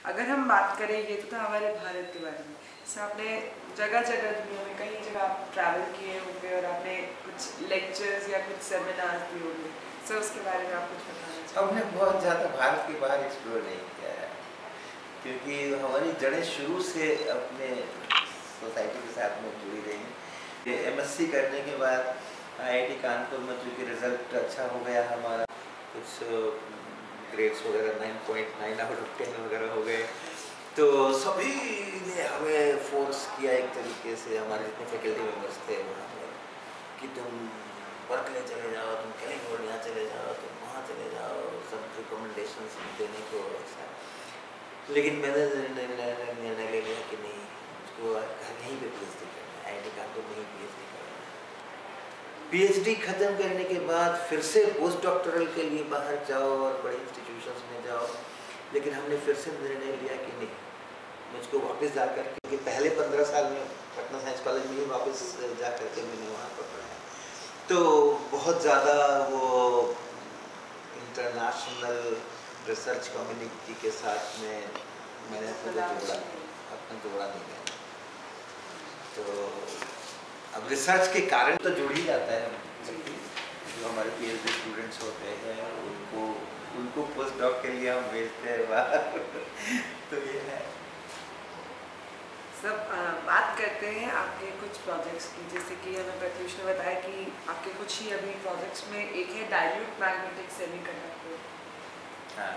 अगर हम बात करें, ये तो था हमारे भारत के बारे में, जैसे आपने जगह जगह दुनिया में कई जगह आप ट्रैवल किए होंगे और आपने कुछ लेक्चर्स या कुछ सेमिनार्स दिए होंगे, सर उसके बारे में आप कुछ बताना चाहिए? हमने बहुत ज़्यादा भारत के बाहर एक्सप्लोर नहीं किया है, क्योंकि हमारी जड़ें शुरू से अपने सोसाइटी के साथ में जुड़ी रही। एमएससी करने के बाद आईआईटी कानपुर में चूँकि रिज़ल्ट अच्छा हो गया हमारा, कुछ ग्रेड्स वगैरह 9.9 आउट ऑफ 10 वगैरह हो गए, तो सभी ने हमें फोर्स किया एक तरीके से, हमारे जितने फैकल्टी मेम्बर्स थे वहाँ पर, कि तुम बर्कले चले जाओ, तुम कैलिफोर्निया चले जाओ, तुम वहाँ चले जाओ, सब रिकमेंडेशंस देने को ऐसा। लेकिन मैंने निर्णय ले लिया कि नहीं, मुझको यहीं पे पीएचडी करना है, आईआईटी कानपुर में ही पीएचडी करना है। पीएचडी खत्म करने के बाद फिर से पोस्ट डॉक्टरल के लिए बाहर जाओ और बड़े इंस्टीट्यूशंस में जाओ, लेकिन हमने फिर से निर्णय लिया कि नहीं, मुझको वापस जा कर के पहले 15 साल में पटना साइंस कॉलेज में ही वापस जा कर के मैंने वहाँ पर पढ़ा। तो बहुत ज़्यादा वो इंटरनेशनल रिसर्च कम्युनिटी के साथ में मैंने अपना जोड़ा नहीं गया। तो अब रिसर्च के कारण तो जुड़ ही जाता है, जो हमारे पीएचडी स्टूडेंट्स होते हैं उनको पोस्ट डॉक के लिए हम भेजते हैं बाहर। तो ये है। सब बात करते हैं आपके कुछ प्रोजेक्ट्स की, जैसे कि हमें प्रत्युष ने बताया कि आपके कुछ ही अभी प्रोजेक्ट्स में एक है डाइल्यूट मैग्नेटिक सेमीकंडक्टर। हाँ,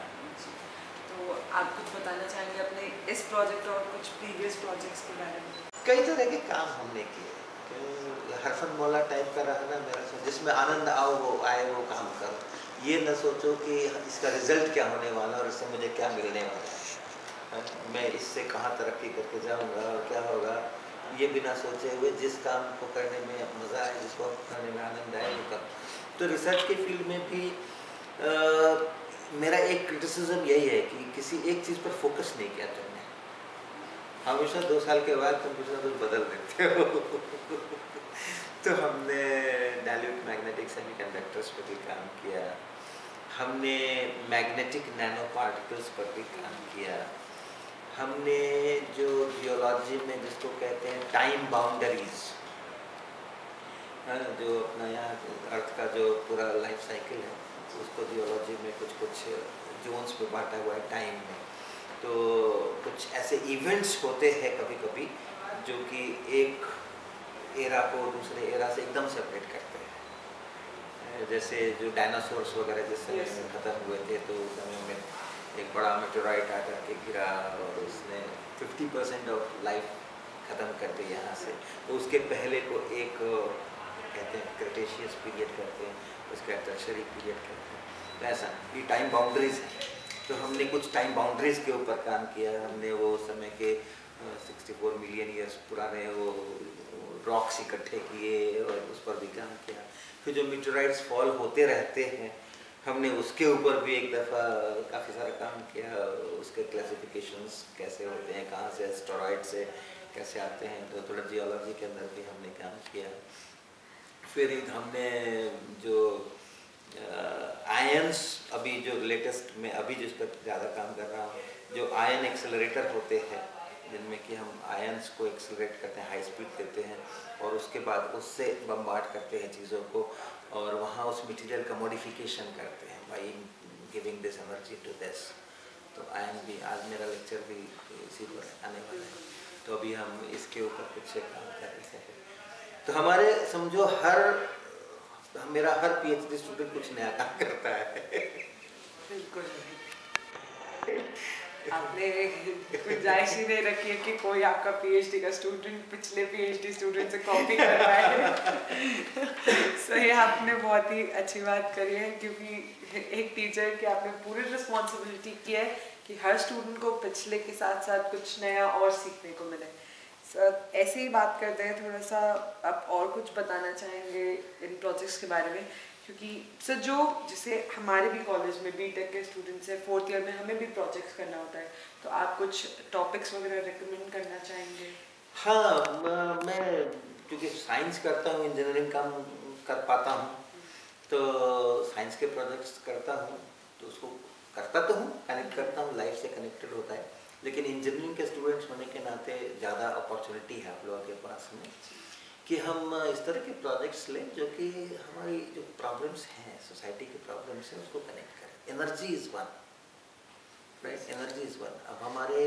तो आप कुछ बताना चाहेंगे अपने इस प्रोजेक्ट और कुछ प्रीवियस प्रोजेक्ट्स के बारे में? कई तरह के काम हमने किए, तो हरफन मौला टाइप का रहा ना मेरा, जिसमें आनंद आओ वो आए वो काम करो, ये न सोचो कि इसका रिजल्ट क्या होने वाला और इससे मुझे क्या मिलने वाला है, मैं इससे कहाँ तरक्की करके जाऊँगा और क्या होगा, ये बिना सोचे हुए जिस काम को करने में मज़ा आए, जिसको करने में आनंद आए वो कर। तो रिसर्च के फील्ड में भी मेरा एक क्रिटिसिज्म यही है कि किसी एक चीज़ पर फोकस नहीं किया तुमने, हमेशा 2 साल के बाद तुम कुछ ना कुछ बदल देते हो। तो हमने डाइल्यूट मैग्नेटिक सेमीकंडक्टर्स पर भी काम किया, हमने मैग्नेटिक नैनो पार्टिकल्स पर भी काम किया, हमने जो जियोलॉजी में जिसको कहते हैं टाइम बाउंड्रीज, जो अपना यहाँ अर्थ का जो पूरा लाइफ साइकिल है उसको जियोलॉजी में कुछ कुछ जोन्स पे बांटा हुआ है टाइम में, तो कुछ ऐसे इवेंट्स होते हैं कभी कभी जो कि एक एरा को दूसरे एरा से एकदम सेपरेट करते हैं, जैसे जो डायनासोर्स वगैरह जिस समय में ख़त्म हुए थे, तो उस समय में एक बड़ा मेटेराइट आकर के गिरा और उसने 50% ऑफ लाइफ ख़त्म कर दी यहाँ से। तो उसके पहले को एक कहते हैं क्रिटेशियस पीरियड करते हैं, उसका टर्शियरी पीरियड करते हैं, तो ऐसा ये टाइम बाउंड्रीज है। तो हमने कुछ टाइम बाउंड्रीज के ऊपर काम किया, हमने वो समय के 64 मिलियन ईयर्स पुराने वो रॉक्स इकट्ठे किए और उस पर भी काम किया। फिर जो मीटेराइट्स फॉल होते रहते हैं, हमने उसके ऊपर भी एक दफ़ा काफ़ी सारा काम किया, उसके क्लासिफिकेशंस कैसे होते हैं, कहाँ से एस्टेरॉइड से कैसे आते हैं, तो थोड़ा जियोलॉजी के अंदर भी हमने काम किया। फिर हमने जो आयंस अभी जो लेटेस्ट में अभी जिस पर ज़्यादा काम कर रहा हूँ, जो आयन एक्सेलरेटर होते हैं जिनमें कि हम आयंस को एक्सेलरेट करते हैं, हाई स्पीड देते हैं और उसके बाद उससे बम्बार्ड करते हैं चीज़ों को और वहाँ उस मटेरियल का मॉडिफिकेशन करते हैं by giving this energy to this. तो आयन भी आज मेरा लेक्चर भी इसी पर आने वाला है, तो अभी हम इसके ऊपर कुछ काम कर रहे हैं। तो हमारे समझो मेरा हर पीएचडी स्टूडेंट कुछ नया काम करता है। बिल्कुल आपने गुंजाइश ही नहीं रखी है कि कोई आपका पीएचडी का स्टूडेंट पिछले पीएचडी स्टूडेंट से कॉपी कर रहा है। सो ये आपने बहुत ही अच्छी बात करी है, क्योंकि एक टीचर की आपने पूरी रिस्पॉन्सिबिलिटी की है कि हर स्टूडेंट को पिछले के साथ साथ कुछ नया और सीखने को मिले। सर ऐसे ही बात करते हैं, थोड़ा सा आप और कुछ बताना चाहेंगे इन प्रोजेक्ट्स के बारे में? क्योंकि सर जो जैसे हमारे भी कॉलेज में बीटेक के स्टूडेंट्स हैं, 4th ईयर में हमें भी प्रोजेक्ट्स करना होता है, तो आप कुछ टॉपिक्स वगैरह रिकमेंड करना चाहेंगे? हाँ, मैं क्योंकि साइंस करता हूँ, इंजीनियरिंग काम कर पाता हूँ, तो साइंस के प्रोजेक्ट्स करता हूँ, तो उसको करता तो हूँ, कनेक्ट करता हूँ, लाइफ से कनेक्टेड होता है, लेकिन इंजीनियरिंग के स्टूडेंट्स होने के नाते ज़्यादा अपॉर्चुनिटी है आप लोगों के पास में कि हम इस तरह के प्रोजेक्ट्स लें जो कि हमारी जो प्रॉब्लम्स हैं, सोसाइटी के प्रॉब्लम्स हैं, उसको कनेक्ट करें। Energy is one, right, energy is one. अब हमारे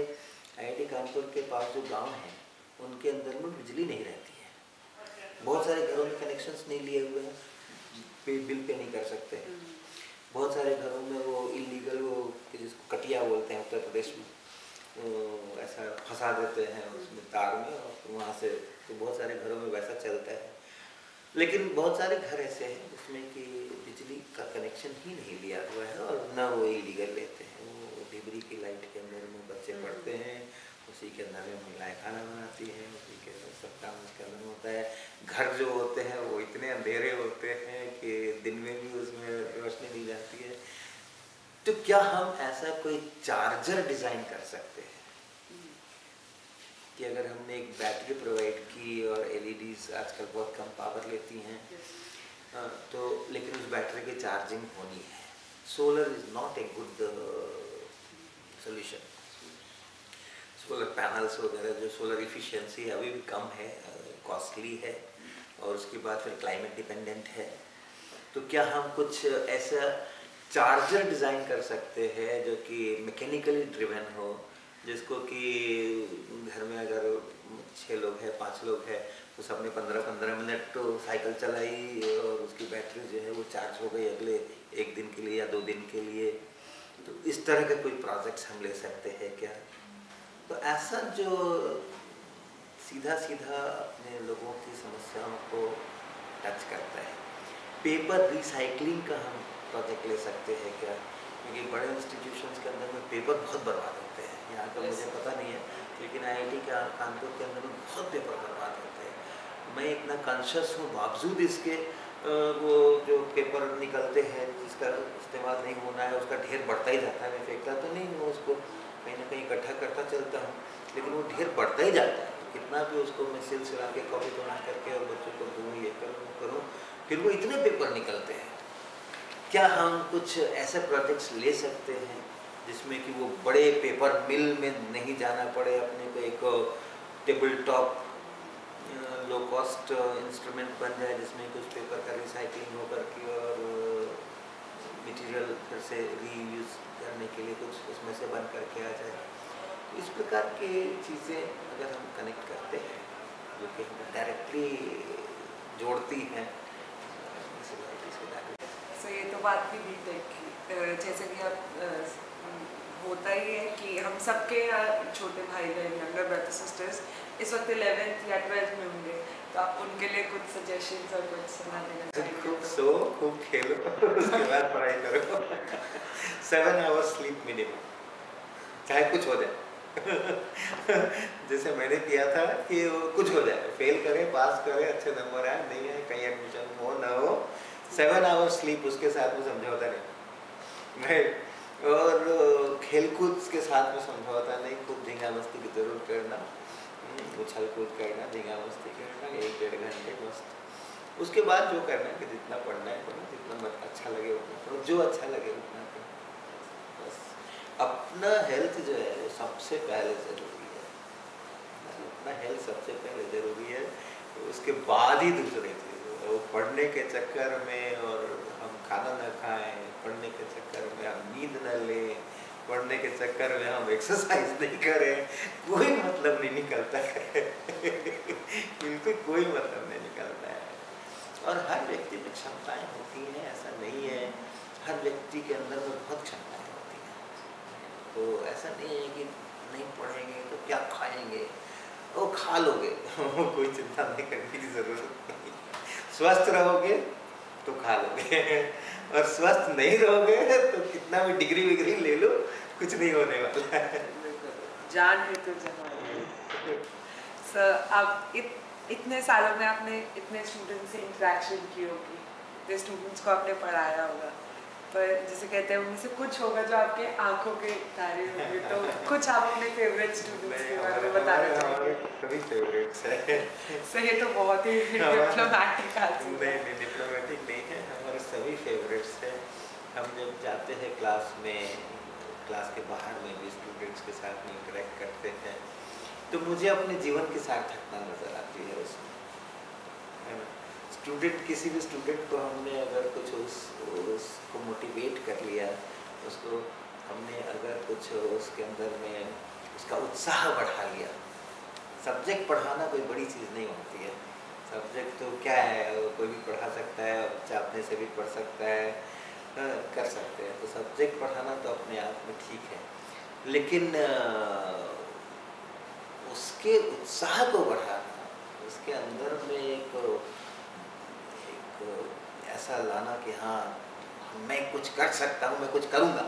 IIT कानपुर के पास जो गांव हैं उनके अंदर में बिजली नहीं रहती है। बहुत सारे घरों में कनेक्शंस नहीं लिए हुए हैं, बिल पे नहीं कर सकते। बहुत सारे घरों में वो इलीगल, वो जिसको कटिया बोलते हैं उत्तर प्रदेश में, ऐसा फंसा देते हैं उसमें तार में, और वहाँ से तो बहुत सारे घरों में वैसा चलता है। लेकिन बहुत सारे घर ऐसे हैं जिसमें कि बिजली का कनेक्शन ही नहीं लिया हुआ है और ना वो इलीगल लेते हैं। वो डिबरी की लाइट के अंदर में बच्चे पढ़ते हैं, उसी के अंदर में महिलाएं खाना बनाती हैं, उसी के अंदर सब काम उसके अंदर होता है। घर जो होते हैं वो इतने अंधेरे होते हैं कि दिन में भी उसमें रोशनी नहीं जाती है। तो क्या हम ऐसा कोई चार्जर डिज़ाइन कर सकते हैं कि अगर हमने एक बैटरी प्रोवाइड की, और LEDs आजकल बहुत कम पावर लेती हैं, तो लेकिन उस बैटरी की चार्जिंग होनी है। Solar is not a good solution. Solar panels वगैरह, जो सोलर इफिशिएंसी अभी भी कम है, कॉस्टली है, और उसके बाद फिर क्लाइमेट डिपेंडेंट है। तो क्या हम कुछ ऐसा चार्जर डिज़ाइन कर सकते हैं जो कि मैकेनिकली ड्रिवन हो, जिसको कि घर में अगर 6 लोग हैं, 5 लोग हैं, तो सबने 15-15 मिनट तो साइकिल चलाई और उसकी बैटरी जो है वो चार्ज हो गई अगले 1 दिन के लिए या 2 दिन के लिए। तो इस तरह के कोई प्रोजेक्ट्स हम ले सकते हैं क्या? तो ऐसा जो सीधा सीधा अपने लोगों की समस्याओं को टच करता है। पेपर रिसाइकलिंग का हम प्रोजेक्ट ले सकते हैं क्या? क्योंकि बड़े इंस्टीट्यूशंस के अंदर में पेपर बहुत बर्बाद होते हैं। यहाँ का मुझे पता नहीं है, लेकिन IIT के कानपुर के अंदर में बहुत पेपर बर्बाद होते हैं। मैं इतना कॉन्शियस हूँ, बावजूद इसके वो जो पेपर निकलते हैं जिसका इस्तेमाल नहीं होना है, उसका ढेर बढ़ता ही जाता है। मैं फेंकता तो नहीं हूँ उसको, कहीं ना कहीं इकट्ठा करता चलता हूँ, लेकिन वो ढेर बढ़ता ही जाता है। कितना भी उसको मैं सिलसिला के कॉपी बना करके और बच्चों को दूँ, ये करूँ, फिर वो इतने पेपर निकलते हैं। क्या हम कुछ ऐसे प्रोजेक्ट्स ले सकते हैं जिसमें कि वो बड़े पेपर मिल में नहीं जाना पड़े, अपने को एक table top low cost instrument बन जाए जिसमें कुछ पेपर का रिसाइकलिंग हो करके और मटेरियल फिर से रीयूज करने के लिए कुछ उसमें से बन करके आ जाए। तो इस प्रकार की चीज़ें अगर हम कनेक्ट करते हैं जो कि हमें डायरेक्टली जोड़ती हैं सोसाइटी से डायरेक्ट। सो ये तो बात भी दी है कि जैसे कि अब होता ही है कि हम सबके छोटे भाई बहन, यंगर ब्रदर सिस्टर्स इस वक्त 11th या 12th में होंगे, तो आप उनके लिए कुछ सजेशंस और कुछ सलाह देना चाहिए? खूब खेलो उसके बाद पढ़ाई करो। 7 आवर्स स्लीप मिनिमम, चाहे कुछ हो जाए। जैसे मैंने किया था कि कुछ हो जाए, फेल करे, पास करे, अच्छे नंबर आए, नहीं है, कहीं एडमिशन हो ना हो, 7 आवर्स स्लीप उसके साथ में समझौता नहीं। और खेलकूद के साथ में समझौता नहीं, खूब झींगा मस्ती की जरूर करना, उछल कूद करना, झींगा मस्ती करना 1-1.5 घंटे मस्त। उसके बाद जो करना है कि जितना पढ़ना है पढ़ो, जितना अच्छा लगे उतना पढ़ो, जो अच्छा लगे उतना करो। बस अपना हेल्थ जो है वो सबसे पहले ज़रूरी है। अपना हेल्थ सबसे पहले ज़रूरी है, उसके बाद ही दूसरे चीज़। वो पढ़ने के चक्कर में और हम खाना न खाएं, पढ़ने के चक्कर में हम नींद न लें, पढ़ने के चक्कर में हम एक्सरसाइज नहीं करें, कोई मतलब नहीं निकलता है। बिल्कुल कोई मतलब नहीं निकलता है। और हर व्यक्ति में क्षमताएं होती हैं, ऐसा नहीं है। हर व्यक्ति के अंदर में बहुत क्षमताएं होती हैं, तो ऐसा नहीं है कि नहीं पढ़ेंगे तो क्या खाएंगे, वो खा लोगे। कोई चिंता नहीं करने की ज़रूरत नहीं। स्वस्थ रहोगे तो खा लोगे, और स्वस्थ नहीं रहोगे तो कितना भी डिग्री विग्री ले लो, कुछ नहीं होने वाला है। जान है तो जहान। सर आप इतने सालों में आपने इतने स्टूडेंट से इंटरेक्शन की होगी, तो स्टूडेंट्स को आपने पढ़ाया होगा, पर जैसे कहते हैं उनमें से कुछ होगा जो आपके आंखों के तारे होंगे, तो कुछ आप अपने फेवरेट स्टूडेंट्स के बारे में बताना चाहेंगे? सभी फेवरेट्स हैं। सर ये तो बहुत ही डिप्लोमेटिक आदमी है। नहीं, डिप्लोमेटिक नहीं है, हमारे सभी फेवरेट्स हैं। हम जब जाते हैं क्लास में, क्लास के बाहर में भी स्टूडेंट्स के साथ में इंटरेक्ट करते हैं, तो मुझे अपने जीवन की सार्थकता नज़र आती है उसमें, है ना। स्टूडेंट, किसी भी स्टूडेंट को हमने अगर कुछ उसको मोटिवेट कर लिया, उसको हमने अगर कुछ उसके अंदर में उसका उत्साह बढ़ा लिया। सब्जेक्ट पढ़ाना कोई बड़ी चीज़ नहीं होती है, सब्जेक्ट तो क्या है, कोई भी पढ़ा सकता है, बच्चा अपने से भी पढ़ सकता है, कर सकते हैं। तो सब्जेक्ट पढ़ाना तो अपने आप में ठीक है, लेकिन उसके उत्साह को बढ़ाना, उसके अंदर में एक ऐसा लाना कि हाँ मैं कुछ कर सकता हूँ, मैं कुछ करूँगा,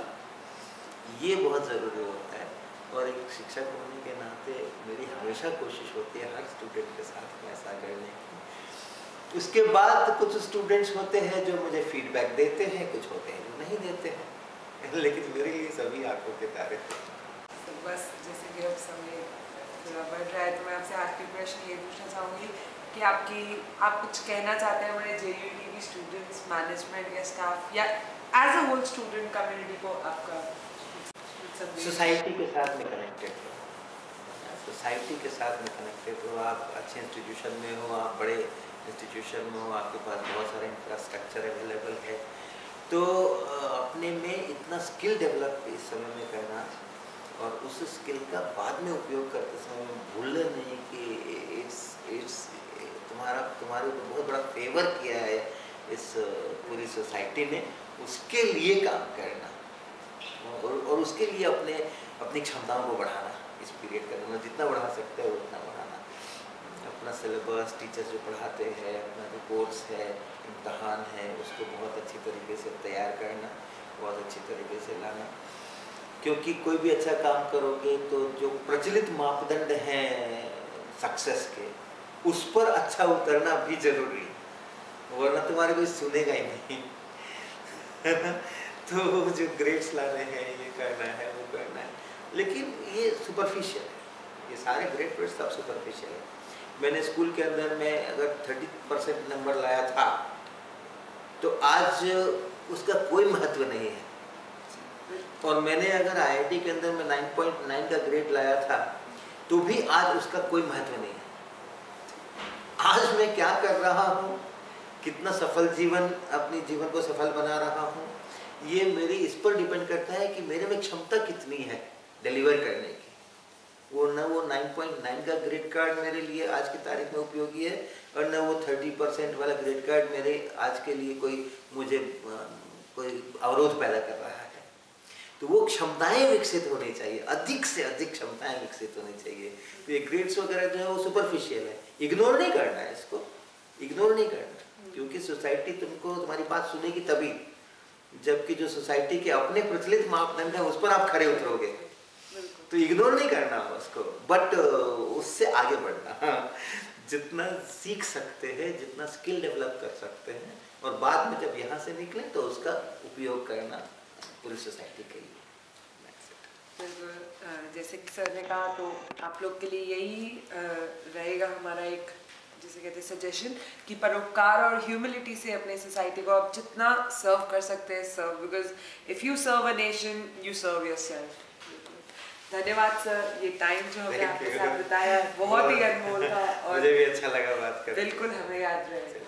ये बहुत ज़रूरी होता है। और एक शिक्षक होने के नाते मेरी हमेशा कोशिश होती है हर स्टूडेंट के साथ में ऐसा करने की। उसके बाद कुछ स्टूडेंट्स होते हैं जो मुझे फीडबैक देते हैं, कुछ होते हैं जो नहीं देते हैं, लेकिन मेरे लिए सभी आंखों के तारे थे। तो बस जैसे कि अब समय थोड़ा बढ़ रहा है, तो मैं आपसे आखिरी प्रश्न ये पूछना चाहूँगी कि आप कुछ कहना चाहते हैं हमारे JUTV स्टूडेंट्स, मैनेजमेंट या स्टाफ या as a whole student community को, आपका सोसाइटी के साथ में कनेक्टेड हो, सोसाइटी के साथ में कनेक्टेड हो। आप अच्छे इंस्टीट्यूशन में हो, आप बड़े इंस्टीट्यूशन में हो, आपके पास बहुत सारा इंफ्रास्ट्रक्चर अवेलेबल है, तो अपने में इतना स्किल डेवलप इस समय में करना और उस स्किल का बाद में उपयोग करते समय भूलना नहीं कि इट्स तुम्हारे ऊपर बहुत बड़ा फेवर किया है इस पूरी सोसाइटी ने, उसके लिए काम करना और उसके लिए अपनी क्षमताओं को बढ़ाना, इस पीरियड का मतलब जितना बढ़ा सकते हैं उतना बढ़ाना। अपना सिलेबस, टीचर्स जो पढ़ाते हैं, अपना जो कोर्स है, इम्तहान है, उसको बहुत अच्छी तरीके से तैयार करना, बहुत अच्छी तरीके से लाना, क्योंकि कोई भी अच्छा काम करोगे तो जो प्रचलित मापदंड हैं सक्सेस के, उस पर अच्छा उतरना भी जरूरी है, वरना तुम्हारे कोई सुनेगा ही नहीं, है ना। तो जो ग्रेड्स लाने हैं, ये करना है, वो करना है, लेकिन ये सुपरफिशियल है, ये सारे ग्रेड पेड सब सुपरफिशियल है। मैंने स्कूल के अंदर में अगर 30% नंबर लाया था, तो आज उसका कोई महत्व नहीं है, और मैंने अगर IIT के अंदर में 9.9 का ग्रेड लाया था, तो भी आज उसका कोई महत्व नहीं है। आज मैं क्या कर रहा हूँ, कितना सफल जीवन, अपने जीवन को सफल बना रहा हूँ, ये मेरी इस पर डिपेंड करता है कि मेरे में क्षमता कितनी है डिलीवर करने की। वो 9.9 का ग्रेड कार्ड मेरे लिए आज की तारीख में उपयोगी है, और न वो 30% वाला ग्रेड कार्ड मेरे आज के लिए मुझे कोई अवरोध पैदा कर रहा है। तो वो क्षमताएं विकसित होनी चाहिए, अधिक से अधिक क्षमताएं विकसित होनी चाहिए। तो ये ग्रेड्स वगैरह जो है वो सुपरफिशियल है, इग्नोर नहीं करना है इसको, इग्नोर नहीं करना, क्योंकि सोसाइटी तुम्हारी बात सुनेगी तभी, जबकि जो सोसाइटी के अपने प्रचलित मापदंड है उस पर आप खड़े उतरोगे, तो इग्नोर नहीं करना उसको, बट उससे आगे बढ़ना, जितना सीख सकते हैं, जितना स्किल डेवलप कर सकते हैं, और बाद में जब यहाँ से निकले तो उसका उपयोग करना पूरी सोसाइटी के लिए। बिल्कुल, जैसे कि सर ने कहा, तो आप लोग के लिए यही रहेगा हमारा एक, जिसे कहते हैं सजेशन, कि परोपकार और ह्यूमिलिटी से अपने सोसाइटी को आप जितना सर्व कर सकते हैं serve, because if you serve a nation you serve yourself. धन्यवाद सर, ये टाइम जो हमने आपके साथ बिताया बहुत ही अनमोल था, और मुझे भी अच्छा लगा बात करके। बिल्कुल हमें याद रहेगा।